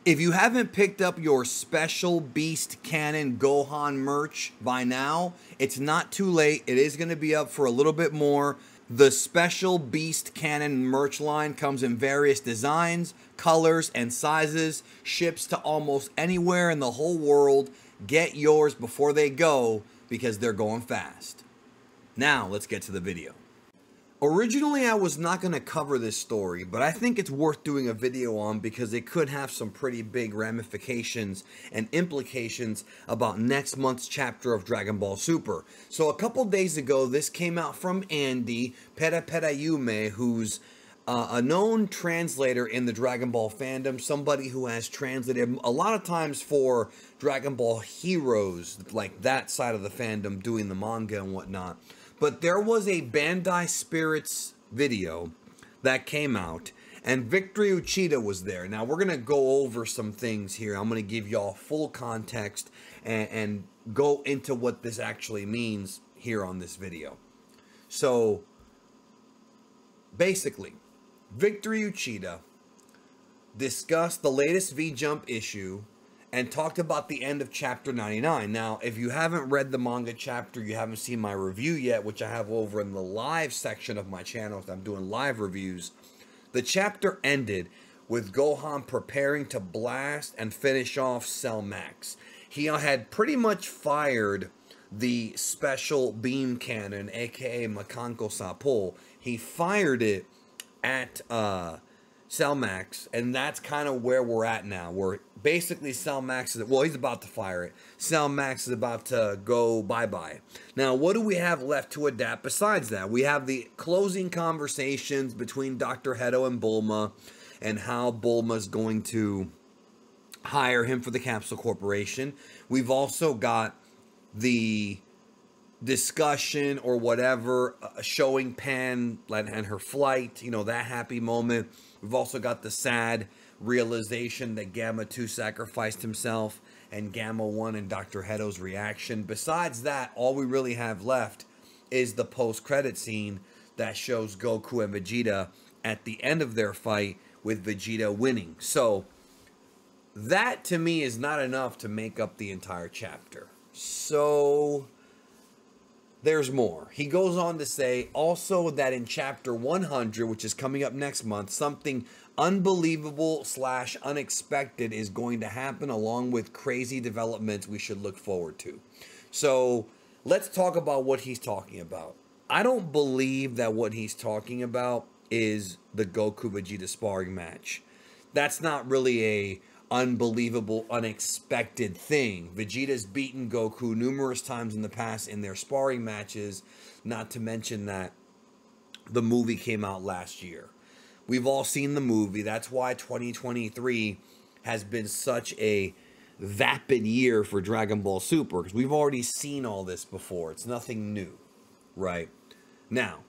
If you haven't picked up your Special Beast Cannon Gohan merch by now, it's not too late. It is going to be up for a little bit more. The Special Beast Cannon merch line comes in various designs, colors, and sizes. Ships to almost anywhere in the whole world. Get yours before they go because they're going fast. Now, let's get to the video. Originally, I was not going to cover this story, but I think it's worth doing a video on because it could have some pretty big ramifications and implications about next month's chapter of Dragon Ball Super. So a couple days ago, this came out from Andy Perayume, who's a known translator in the Dragon Ball fandom, somebody who has translated a lot of times for Dragon Ball Heroes, like that side of the fandom, doing the manga and whatnot. But there was a Bandai Spirits video that came out, and Victory Uchida was there. Now, we're going to go over some things here. I'm going to give y'all full context and go into what this actually means here on this video. So, basically, Victory Uchida discussed the latest V-Jump issue and talked about the end of chapter 99. Now, if you haven't read the manga chapter, you haven't seen my review yet, which I have over in the live section of my channel, I'm doing live reviews. The chapter ended with Gohan preparing to blast and finish off Cell Max. He had pretty much fired the special beam cannon, aka Makanko Sappo. He fired it at Cell Max, and that's kind of where we're at now. We're basically Cell Max is, well, he's about to fire it. Cell Max is about to go bye-bye. Now, what do we have left to adapt besides that? We have the closing conversations between Dr. Hedo and Bulma, and how Bulma's going to hire him for the Capsule Corporation. We've also got the discussion or whatever showing Pan and her flight, you know, that happy moment. We've also got the sad realization that Gamma 2 sacrificed himself, and Gamma 1 and Dr. Hedo's reaction. Besides that, all we really have left is the post-credit scene that shows Goku and Vegeta at the end of their fight, with Vegeta winning. So that to me is not enough to make up the entire chapter. So there's more. He goes on to say also that in chapter 100, which is coming up next month, something unbelievable / unexpected is going to happen, along with crazy developments we should look forward to. So let's talk about what he's talking about. I don't believe that what he's talking about is the Goku Vegeta sparring match. That's not really a unbelievable, unexpected thing. Vegeta's beaten Goku numerous times in the past in their sparring matches, not to mention that the movie came out last year. We've all seen the movie. That's why 2023 has been such a vapid year for Dragon Ball Super, because we've already seen all this before. It's nothing new, right? Now,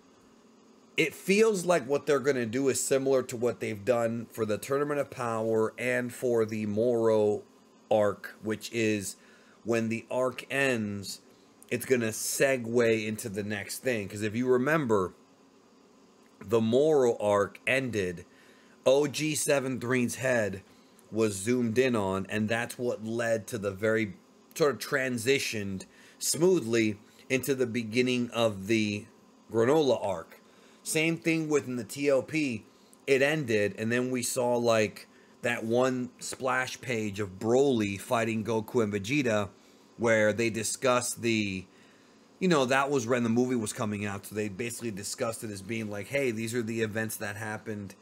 it feels like what they're going to do is similar to what they've done for the Tournament of Power and for the Moro arc, which is when the arc ends, it's going to segue into the next thing. Because if you remember, the Moro arc ended, OG-73's head was zoomed in on, and that's what led to the very sort of transitioned smoothly into the beginning of the Granola arc. Same thing within the TOP. It ended, and then we saw like that one splash page of Broly fighting Goku and Vegeta, where they discussed the, you know, that was when the movie was coming out, so they basically discussed it as being like, hey, these are the events that happened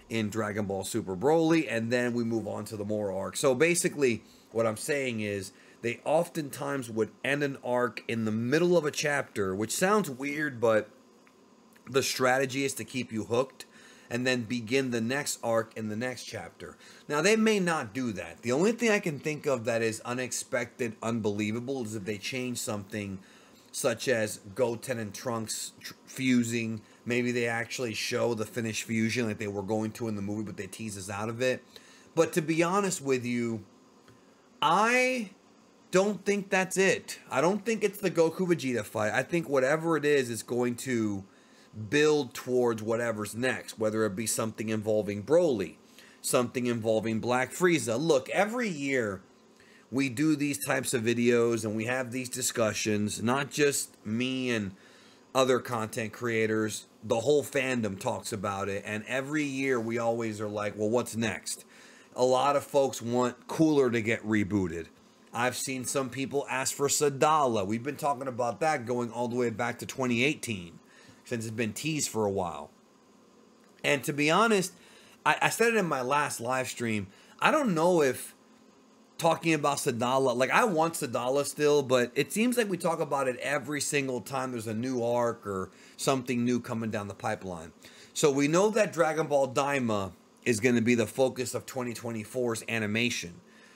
in Dragon Ball Super Broly, and then we move on to the Moro arc. So basically, what I'm saying is, they oftentimes would end an arc in the middle of a chapter, which sounds weird, but the strategy is to keep you hooked and then begin the next arc in the next chapter. Now, they may not do that. The only thing I can think of that is unexpected, unbelievable, is if they change something such as Goten and Trunks fusing. Maybe they actually show the finished fusion like they were going to in the movie, but they tease us out of it. But to be honest with you, I don't think that's it. I don't think it's the Goku Vegeta fight. I think whatever it is going to build towards whatever's next, whether it be something involving Broly, something involving Black Frieza. Look, every year we do these types of videos and we have these discussions, not just me and other content creators, the whole fandom talks about it, and every year we always are like, well, what's next? A lot of folks want Cooler to get rebooted. I've seen some people ask for Sadala. We've been talking about that going all the way back to 2018, since it's been teased for a while. And to be honest, I said it in my last live stream, I don't know if talking about Sadala, like I want Sadala still, but it seems like we talk about it every single time there's a new arc or something new coming down the pipeline. So we know that Dragon Ball Daima is going to be the focus of 2024's animation.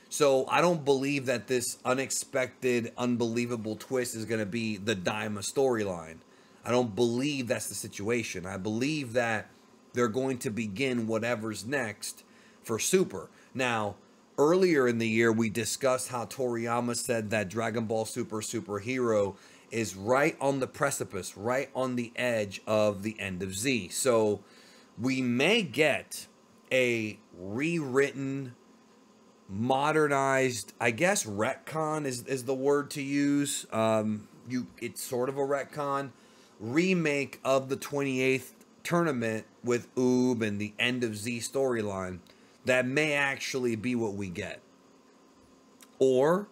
So I don't believe that this unexpected, unbelievable twist is going to be the Daima storyline. I don't believe that's the situation. I believe that they're going to begin whatever's next for Super. Now, earlier in the year, we discussed how Toriyama said that Dragon Ball Super Superhero is right on the precipice, right on the edge of the end of Z. So we may get a rewritten, modernized, I guess retcon is the word to use. It's sort of a retcon remake of the 28th tournament with Oob and the end of Z storyline that may actually be what we get. Or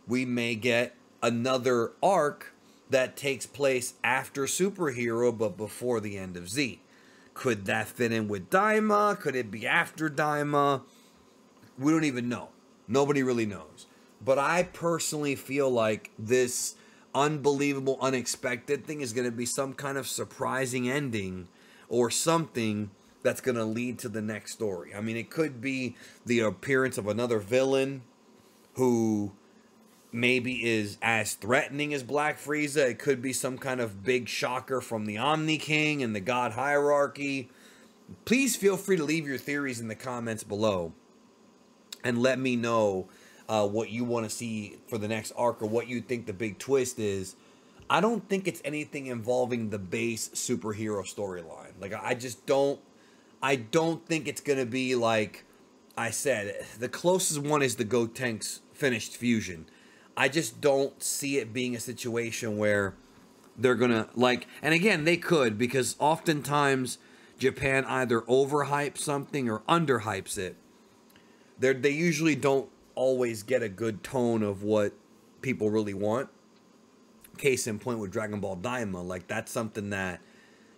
we may get another arc that takes place after Superhero but before the end of Z. Could that fit in with Daima? Could it be after Daima? We don't even know. Nobody really knows. But I personally feel like this unbelievable, unexpected thing is going to be some kind of surprising ending or something that's going to lead to the next story. I mean, it could be the appearance of another villain who maybe is as threatening as Black Frieza. It could be some kind of big shocker from the Omni King and the God Hierarchy. Please feel free to leave your theories in the comments below and let me know what you want to see for the next arc or what you think the big twist is. I don't think it's anything involving the base superhero storyline. Like, I don't think it's going to be like I said. The closest one is the Gotenks finished fusion. I just don't see it being a situation where they're going to, like, and again, they could, because oftentimes Japan either overhypes something or underhypes it. They usually don't always get a good tone of what people really want. Case in point with Dragon Ball Daima, like that's something that,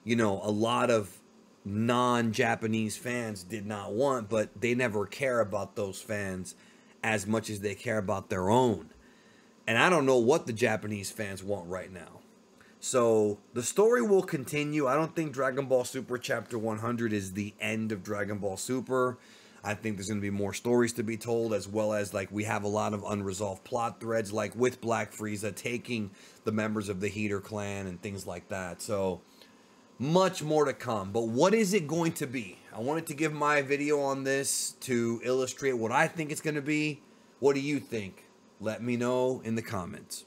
you know, a lot of non-Japanese fans did not want, but they never care about those fans as much as they care about their own. And I don't know what the Japanese fans want right now. So the story will continue. I don't think Dragon Ball Super Chapter 100 is the end of Dragon Ball Super. I think there's going to be more stories to be told, as well as, like, we have a lot of unresolved plot threads, like with Black Frieza taking the members of the Heater clan and things like that. So much more to come. But what is it going to be? I wanted to give my video on this to illustrate what I think it's going to be. What do you think? Let me know in the comments.